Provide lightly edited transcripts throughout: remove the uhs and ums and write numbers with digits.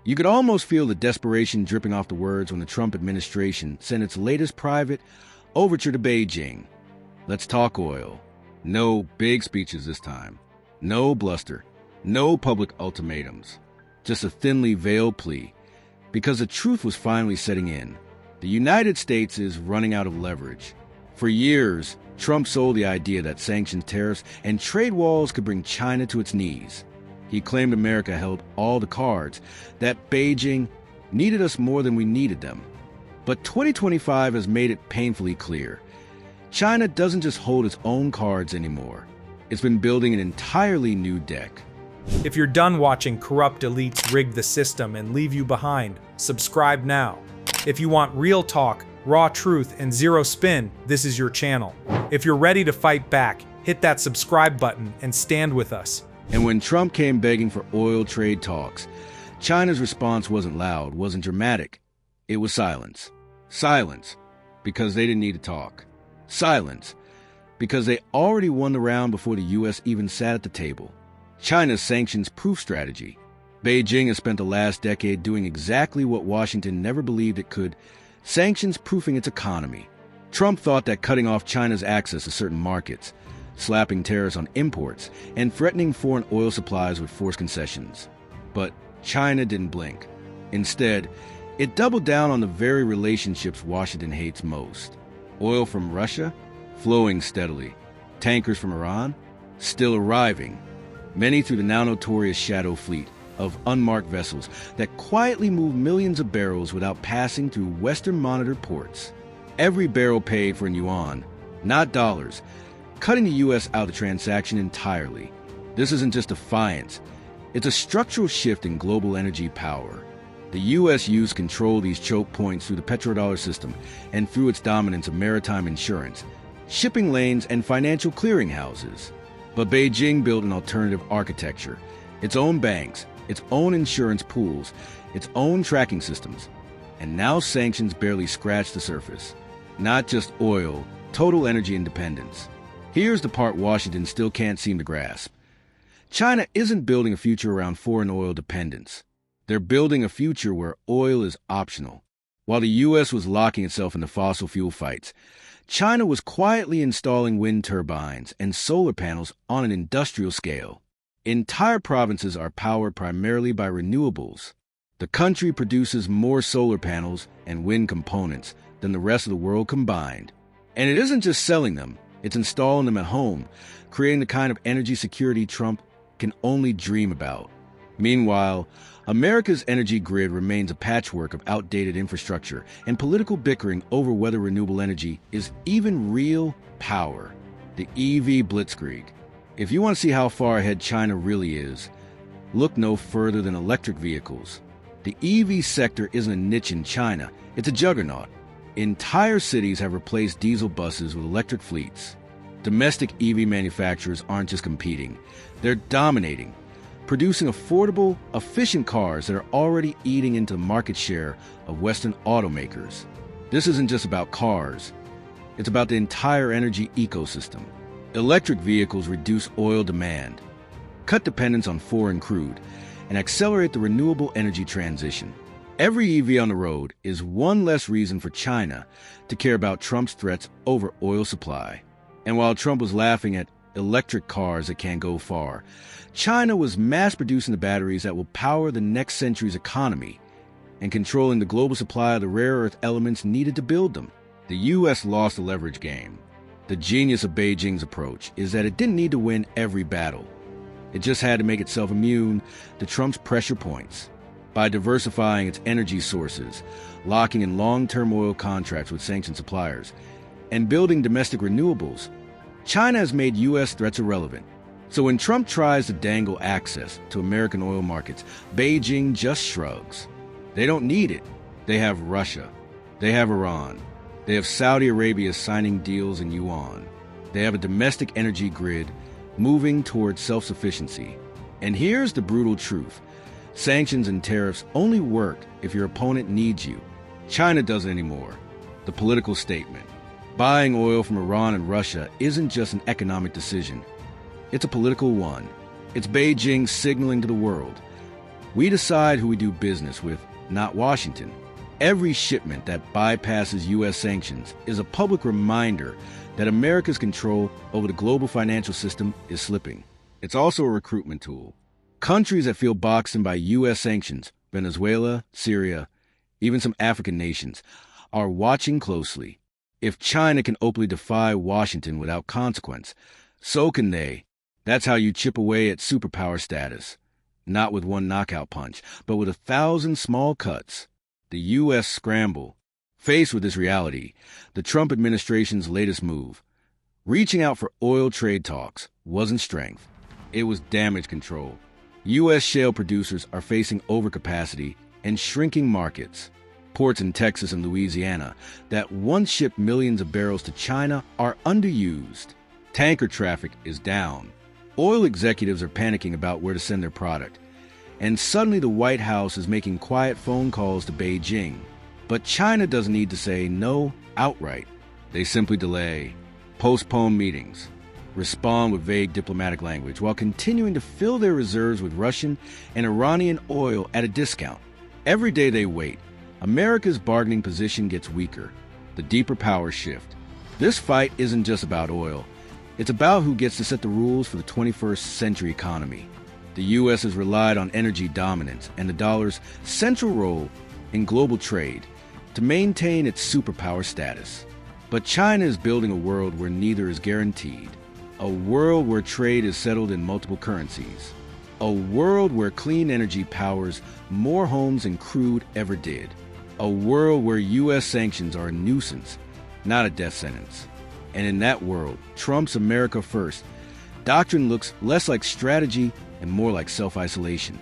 You could almost feel the desperation dripping off the words when the Trump administration sent its latest private overture to Beijing. Let's talk oil. No big speeches this time. No bluster. No public ultimatums. Just a thinly veiled plea. Because the truth was finally setting in. The United States is running out of leverage. For years, Trump sold the idea that sanctions, tariffs, and trade walls could bring China to its knees. He claimed America held all the cards, that Beijing needed us more than we needed them. But 2025 has made it painfully clear. China doesn't just hold its own cards anymore. It's been building an entirely new deck. If you're done watching corrupt elites rig the system and leave you behind, subscribe now. If you want real talk, raw truth, and zero spin, this is your channel. If you're ready to fight back, hit that subscribe button and stand with us. And when Trump came begging for oil trade talks, China's response wasn't loud, wasn't dramatic. It was silence. Silence, because they didn't need to talk. Silence, because they already won the round before the U.S. even sat at the table. China's sanctions-proof strategy. Beijing has spent the last decade doing exactly what Washington never believed it could, sanctions-proofing its economy. Trump thought that cutting off China's access to certain markets, slapping tariffs on imports, and threatening foreign oil supplies with forced concessions. But China didn't blink. Instead, it doubled down on the very relationships Washington hates most. Oil from Russia, flowing steadily. Tankers from Iran, still arriving. Many through the now notorious Shadow Fleet of unmarked vessels that quietly move millions of barrels without passing through Western-monitored ports. Every barrel paid for in yuan, not dollars, cutting the U.S. out of the transaction entirely. This isn't just defiance. It's a structural shift in global energy power. The U.S. used control these choke points through the petrodollar system and through its dominance of maritime insurance, shipping lanes, and financial clearinghouses. But Beijing built an alternative architecture, its own banks, its own insurance pools, its own tracking systems. And now sanctions barely scratch the surface. Not just oil, total energy independence. Here's the part Washington still can't seem to grasp. China isn't building a future around foreign oil dependence. They're building a future where oil is optional. While the U.S. was locking itself into fossil fuel fights, China was quietly installing wind turbines and solar panels on an industrial scale. Entire provinces are powered primarily by renewables. The country produces more solar panels and wind components than the rest of the world combined. And it isn't just selling them, it's installing them at home, creating the kind of energy security Trump can only dream about. Meanwhile, America's energy grid remains a patchwork of outdated infrastructure and political bickering over whether renewable energy is even real power. The EV blitzkrieg. If you want to see how far ahead China really is, look no further than electric vehicles. The EV sector isn't a niche in China, it's a juggernaut. Entire cities have replaced diesel buses with electric fleets. Domestic EV manufacturers aren't just competing, they're dominating, producing affordable, efficient cars that are already eating into the market share of Western automakers. This isn't just about cars. It's about the entire energy ecosystem. Electric vehicles reduce oil demand, cut dependence on foreign crude, and accelerate the renewable energy transition. Every EV on the road is one less reason for China to care about Trump's threats over oil supply. And while Trump was laughing at electric cars that can't go far, China was mass-producing the batteries that will power the next century's economy and controlling the global supply of the rare earth elements needed to build them. The U.S. lost the leverage game. The genius of Beijing's approach is that it didn't need to win every battle. It just had to make itself immune to Trump's pressure points. By diversifying its energy sources, locking in long-term oil contracts with sanctioned suppliers, and building domestic renewables, China has made U.S. threats irrelevant. So when Trump tries to dangle access to American oil markets, Beijing just shrugs. They don't need it. They have Russia. They have Iran. They have Saudi Arabia signing deals in yuan. They have a domestic energy grid moving towards self-sufficiency. And here's the brutal truth. Sanctions and tariffs only work if your opponent needs you. China doesn't anymore. The political statement. Buying oil from Iran and Russia isn't just an economic decision. It's a political one. It's Beijing signaling to the world. We decide who we do business with, not Washington. Every shipment that bypasses U.S. sanctions is a public reminder that America's control over the global financial system is slipping. It's also a recruitment tool. Countries that feel boxed in by U.S. sanctions, Venezuela, Syria, even some African nations, are watching closely. If China can openly defy Washington without consequence, so can they. That's how you chip away at superpower status. Not with one knockout punch, but with 1,000 small cuts. The U.S. scramble. Faced with this reality, the Trump administration's latest move, reaching out for oil trade talks, wasn't strength. It was damage control. U.S. shale producers are facing overcapacity and shrinking markets. Ports in Texas and Louisiana that once shipped millions of barrels to China are underused. Tanker traffic is down. Oil executives are panicking about where to send their product. And suddenly the White House is making quiet phone calls to Beijing. But China doesn't need to say no outright. They simply delay, postpone meetings, respond with vague diplomatic language while continuing to fill their reserves with Russian and Iranian oil at a discount. Every day they wait, America's bargaining position gets weaker. The deeper powers shift. This fight isn't just about oil. It's about who gets to set the rules for the 21st century economy. The U.S. has relied on energy dominance and the dollar's central role in global trade to maintain its superpower status. But China is building a world where neither is guaranteed. A world where trade is settled in multiple currencies. A world where clean energy powers more homes than crude ever did. A world where U.S. sanctions are a nuisance, not a death sentence. And in that world, Trump's America First doctrine looks less like strategy and more like self-isolation.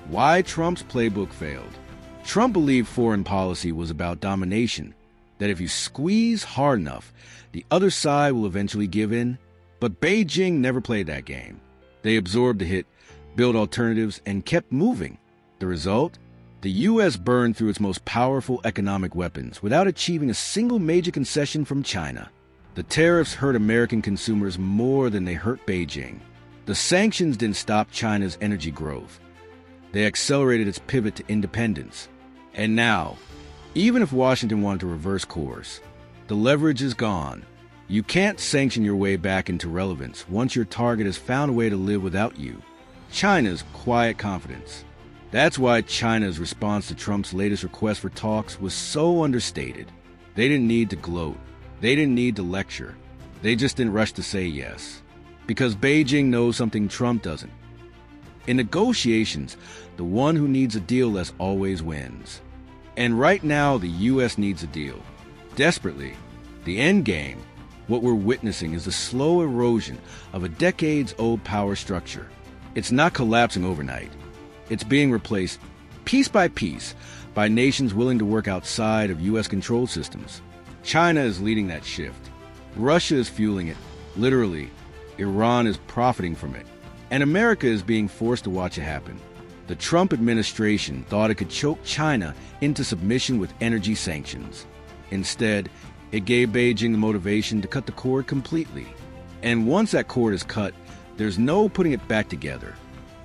Why Trump's playbook failed? Trump believed foreign policy was about domination, that if you squeeze hard enough, the other side will eventually give in. But Beijing never played that game. They absorbed the hit, built alternatives, and kept moving. The result? The U.S. burned through its most powerful economic weapons without achieving a single major concession from China. The tariffs hurt American consumers more than they hurt Beijing. The sanctions didn't stop China's energy growth. They accelerated its pivot to independence. And now, even if Washington wanted to reverse course, the leverage is gone. You can't sanction your way back into relevance once your target has found a way to live without you. China's quiet confidence. That's why China's response to Trump's latest request for talks was so understated. They didn't need to gloat. They didn't need to lecture. They just didn't rush to say yes. Because Beijing knows something Trump doesn't. In negotiations, the one who needs a deal less always wins. And right now, the U.S. needs a deal. Desperately. The end game, what we're witnessing, is the slow erosion of a decades-old power structure. It's not collapsing overnight. It's being replaced, piece by piece, by nations willing to work outside of U.S. control systems. China is leading that shift. Russia is fueling it, literally. Iran is profiting from it. And America is being forced to watch it happen. The Trump administration thought it could choke China into submission with energy sanctions. Instead, it gave Beijing the motivation to cut the cord completely. And once that cord is cut, there's no putting it back together.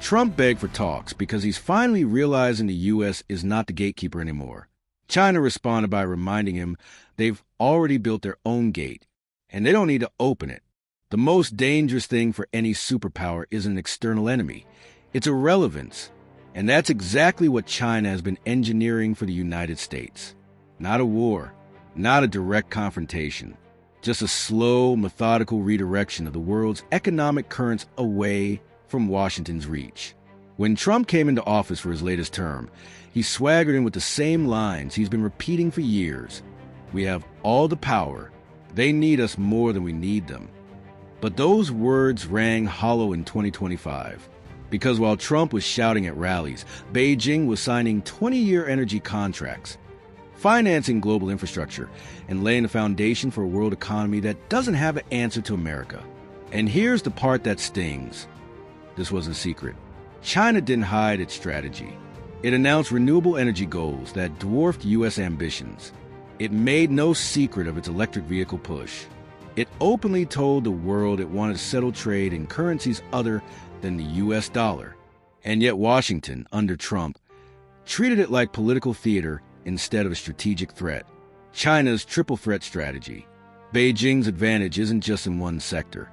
Trump begged for talks because he's finally realizing the U.S. is not the gatekeeper anymore. China responded by reminding him they've already built their own gate, and they don't need to open it. The most dangerous thing for any superpower isn't an external enemy. It's irrelevance. And that's exactly what China has been engineering for the United States. Not a war, not a direct confrontation, just a slow, methodical redirection of the world's economic currents away from Washington's reach. When Trump came into office for his latest term, he swaggered in with the same lines he's been repeating for years. We have all the power. They need us more than we need them. But those words rang hollow in 2025. Because while Trump was shouting at rallies, Beijing was signing 20-year energy contracts, financing global infrastructure, and laying the foundation for a world economy that doesn't have an answer to America. And here's the part that stings. This wasn't secret. China didn't hide its strategy. It announced renewable energy goals that dwarfed U.S. ambitions. It made no secret of its electric vehicle push. It openly told the world it wanted to settle trade in currencies other than the U.S. dollar. And yet Washington, under Trump, treated it like political theater instead of a strategic threat. China's triple threat strategy. Beijing's advantage isn't just in one sector.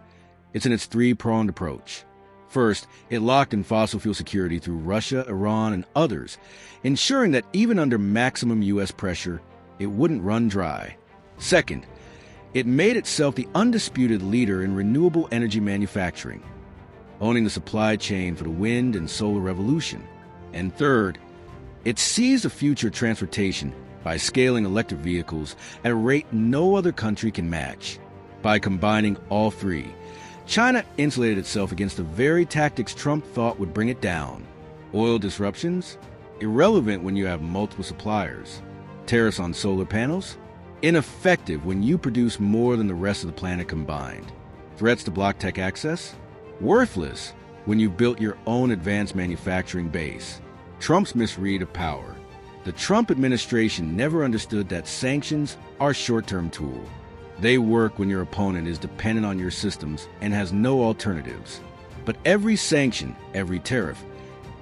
It's in its three-pronged approach. First, it locked in fossil fuel security through Russia, Iran, and others, ensuring that even under maximum U.S. pressure, it wouldn't run dry. Second, it made itself the undisputed leader in renewable energy manufacturing, owning the supply chain for the wind and solar revolution. And third, it seized the future of transportation by scaling electric vehicles at a rate no other country can match. By combining all three, China insulated itself against the very tactics Trump thought would bring it down. Oil disruptions? Irrelevant when you have multiple suppliers. Tariffs on solar panels? Ineffective when you produce more than the rest of the planet combined. Threats to block tech access? Worthless when you've built your own advanced manufacturing base. Trump's misread of power. The Trump administration never understood that sanctions are a short-term tool. They work when your opponent is dependent on your systems and has no alternatives. But every sanction, every tariff,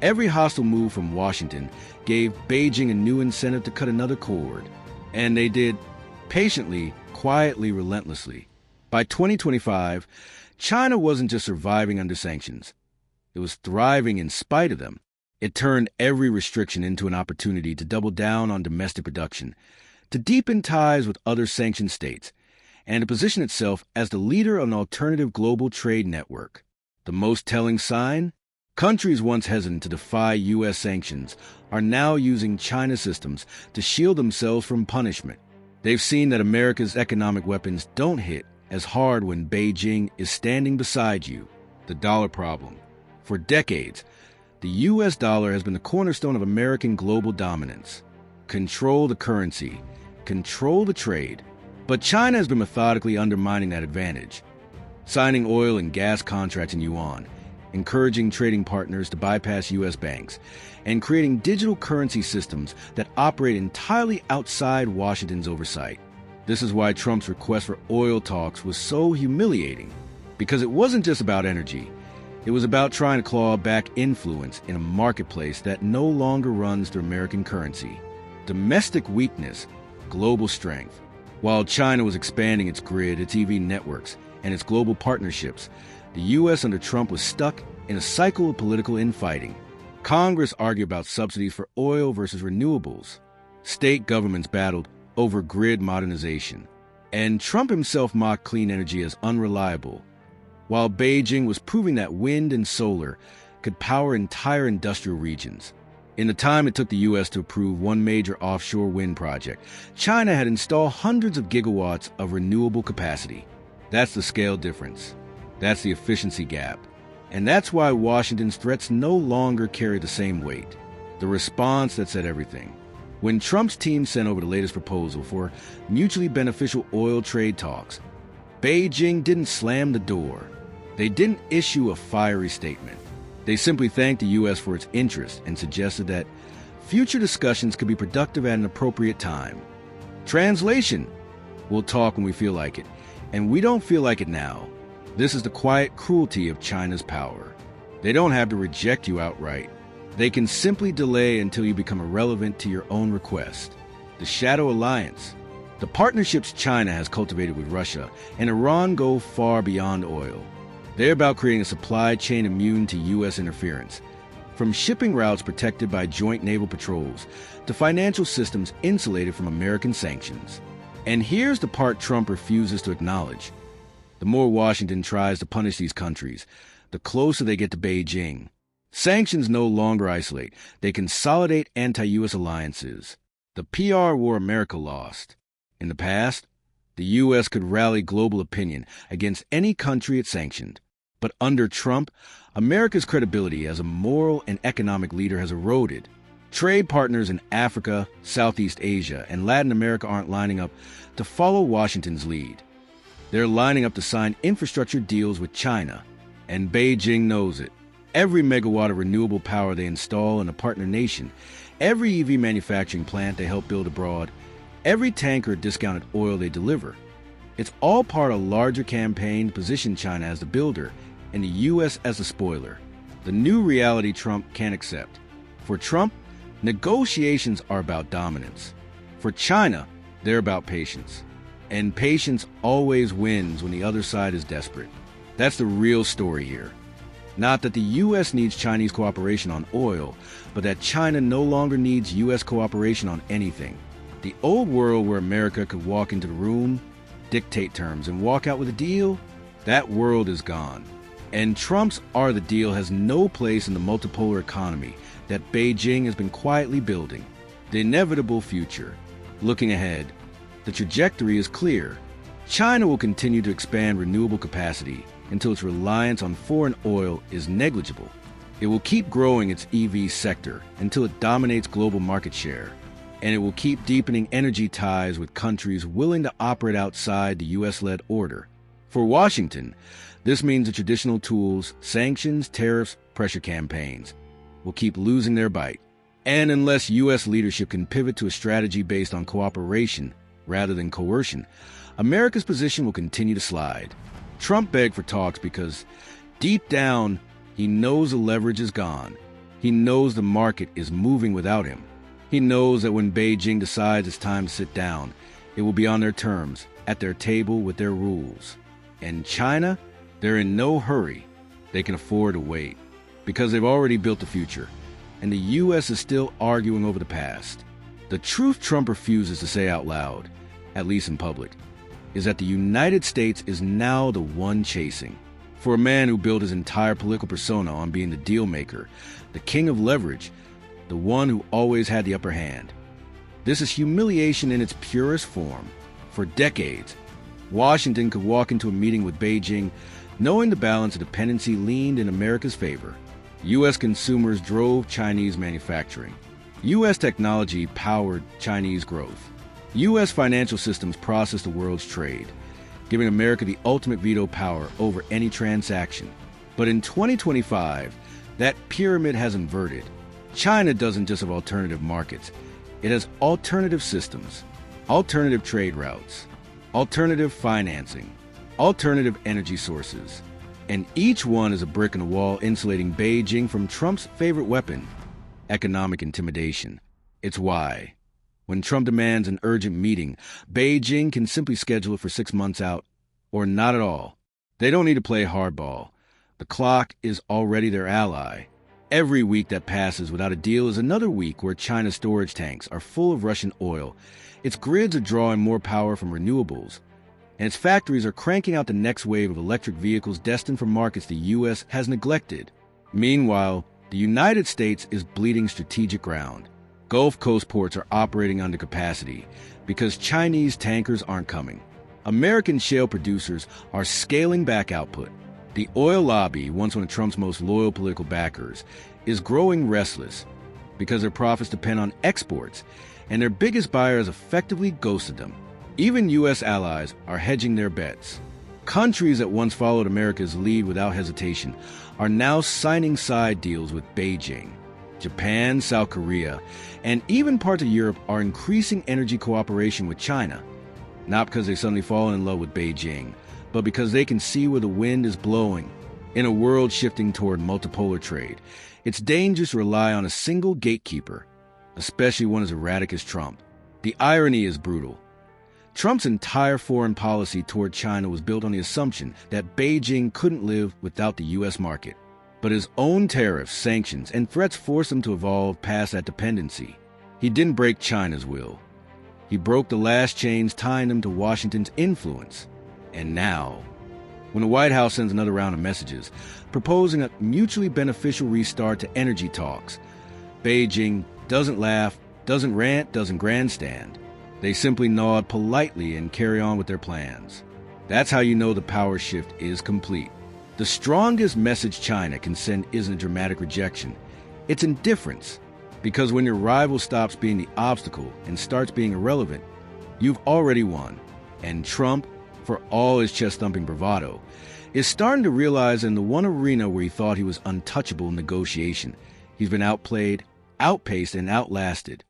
every hostile move from Washington gave Beijing a new incentive to cut another cord. And they did, patiently, quietly, relentlessly. By 2025, China wasn't just surviving under sanctions. It was thriving in spite of them. It turned every restriction into an opportunity to double down on domestic production, to deepen ties with other sanctioned states, and to position itself as the leader of an alternative global trade network. The most telling sign? Countries once hesitant to defy U.S. sanctions are now using China systems to shield themselves from punishment. They've seen that America's economic weapons don't hit as hard when Beijing is standing beside you. The dollar problem. For decades, the U.S. dollar has been the cornerstone of American global dominance. Control the currency, control the trade. But China has been methodically undermining that advantage, signing oil and gas contracts in yuan, encouraging trading partners to bypass U.S. banks, and creating digital currency systems that operate entirely outside Washington's oversight. This is why Trump's request for oil talks was so humiliating, because it wasn't just about energy. It was about trying to claw back influence in a marketplace that no longer runs through American currency. Domestic weakness, global strength. While China was expanding its grid, its EV networks, and its global partnerships, the U.S. under Trump was stuck in a cycle of political infighting. Congress argued about subsidies for oil versus renewables. State governments battled over grid modernization. And Trump himself mocked clean energy as unreliable, while Beijing was proving that wind and solar could power entire industrial regions. In the time it took the U.S. to approve one major offshore wind project, China had installed hundreds of gigawatts of renewable capacity. That's the scale difference. That's the efficiency gap. And that's why Washington's threats no longer carry the same weight. The response that said everything. When Trump's team sent over the latest proposal for mutually beneficial oil trade talks, Beijing didn't slam the door. They didn't issue a fiery statement. They simply thanked the U.S. for its interest and suggested that future discussions could be productive at an appropriate time. Translation: we'll talk when we feel like it, and we don't feel like it now. This is the quiet cruelty of China's power. They don't have to reject you outright. They can simply delay until you become irrelevant to your own request. The Shadow Alliance. The partnerships China has cultivated with Russia and Iran go far beyond oil. They're about creating a supply chain immune to U.S. interference, from shipping routes protected by joint naval patrols to financial systems insulated from American sanctions. And here's the part Trump refuses to acknowledge. The more Washington tries to punish these countries, the closer they get to Beijing. Sanctions no longer isolate. They consolidate anti-U.S. alliances. The PR war America lost. In the past, the U.S. could rally global opinion against any country it sanctioned. But under Trump, America's credibility as a moral and economic leader has eroded. Trade partners in Africa, Southeast Asia, and Latin America aren't lining up to follow Washington's lead. They're lining up to sign infrastructure deals with China, and Beijing knows it. Every megawatt of renewable power they install in a partner nation, every EV manufacturing plant they help build abroad, every tanker of discounted oil they deliver, it's all part of a larger campaign to position China as the builder and the U.S. as the spoiler. the new reality Trump can't accept. For Trump, negotiations are about dominance. For China, they're about patience. And patience always wins when the other side is desperate. That's the real story here. Not that the U.S. needs Chinese cooperation on oil, but that China no longer needs U.S. cooperation on anything. The old world where America could walk into the room, dictate terms, and walk out with a deal, that world is gone. And Trump's "are the deal" has no place in the multipolar economy that Beijing has been quietly building. The inevitable future. Looking ahead, the trajectory is clear. China will continue to expand renewable capacity until its reliance on foreign oil is negligible. It will keep growing its EV sector until it dominates global market share. And it will keep deepening energy ties with countries willing to operate outside the U.S.-led order. For Washington, this means the traditional tools, sanctions, tariffs, pressure campaigns, will keep losing their bite. And unless U.S. leadership can pivot to a strategy based on cooperation rather than coercion, America's position will continue to slide. Trump begged for talks because, deep down, he knows the leverage is gone. He knows the market is moving without him. He knows that when Beijing decides it's time to sit down, it will be on their terms, at their table with their rules. And China, they're in no hurry. They can afford to wait, because they've already built the future, and the U.S. is still arguing over the past. The truth Trump refuses to say out loud, at least in public, is that the United States is now the one chasing. For a man who built his entire political persona on being the deal maker, the king of leverage, the one who always had the upper hand. This is humiliation in its purest form. For decades, Washington could walk into a meeting with Beijing knowing the balance of dependency leaned in America's favor. U.S. consumers drove Chinese manufacturing. U.S. technology powered Chinese growth. U.S. financial systems processed the world's trade, giving America the ultimate veto power over any transaction. But in 2025, that pyramid has inverted. China doesn't just have alternative markets. It has alternative systems, alternative trade routes, alternative financing, alternative energy sources. And each one is a brick in the wall insulating Beijing from Trump's favorite weapon, economic intimidation. It's why, when Trump demands an urgent meeting, Beijing can simply schedule it for 6 months out, or not at all. They don't need to play hardball. The clock is already their ally. Every week that passes without a deal is another week where China's storage tanks are full of Russian oil. Its grids are drawing more power from renewables, and its factories are cranking out the next wave of electric vehicles destined for markets the U.S. has neglected. Meanwhile, the United States is bleeding strategic ground. Gulf Coast ports are operating under capacity because Chinese tankers aren't coming. American shale producers are scaling back output. The oil lobby, once one of Trump's most loyal political backers, is growing restless because their profits depend on exports, and their biggest buyer has effectively ghosted them. Even U.S. allies are hedging their bets. Countries that once followed America's lead without hesitation are now signing side deals with Beijing. Japan, South Korea, and even parts of Europe are increasing energy cooperation with China, not because they've suddenly fallen in love with Beijing, but because they can see where the wind is blowing. In a world shifting toward multipolar trade, it's dangerous to rely on a single gatekeeper, especially one as erratic as Trump. The irony is brutal. Trump's entire foreign policy toward China was built on the assumption that Beijing couldn't live without the U.S. market. But his own tariffs, sanctions, and threats forced him to evolve past that dependency. He didn't break China's will. He broke the last chains tying them to Washington's influence. And now, when the White House sends another round of messages proposing a mutually beneficial restart to energy talks, Beijing doesn't laugh, doesn't rant, doesn't grandstand. They simply nod politely and carry on with their plans. That's how you know the power shift is complete. The strongest message China can send isn't a dramatic rejection. It's indifference. Because when your rival stops being the obstacle and starts being irrelevant, you've already won. And Trump, for all his chest-thumping bravado, is starting to realize in the one arena where he thought he was untouchable in negotiation, he's been outplayed, outpaced, and outlasted.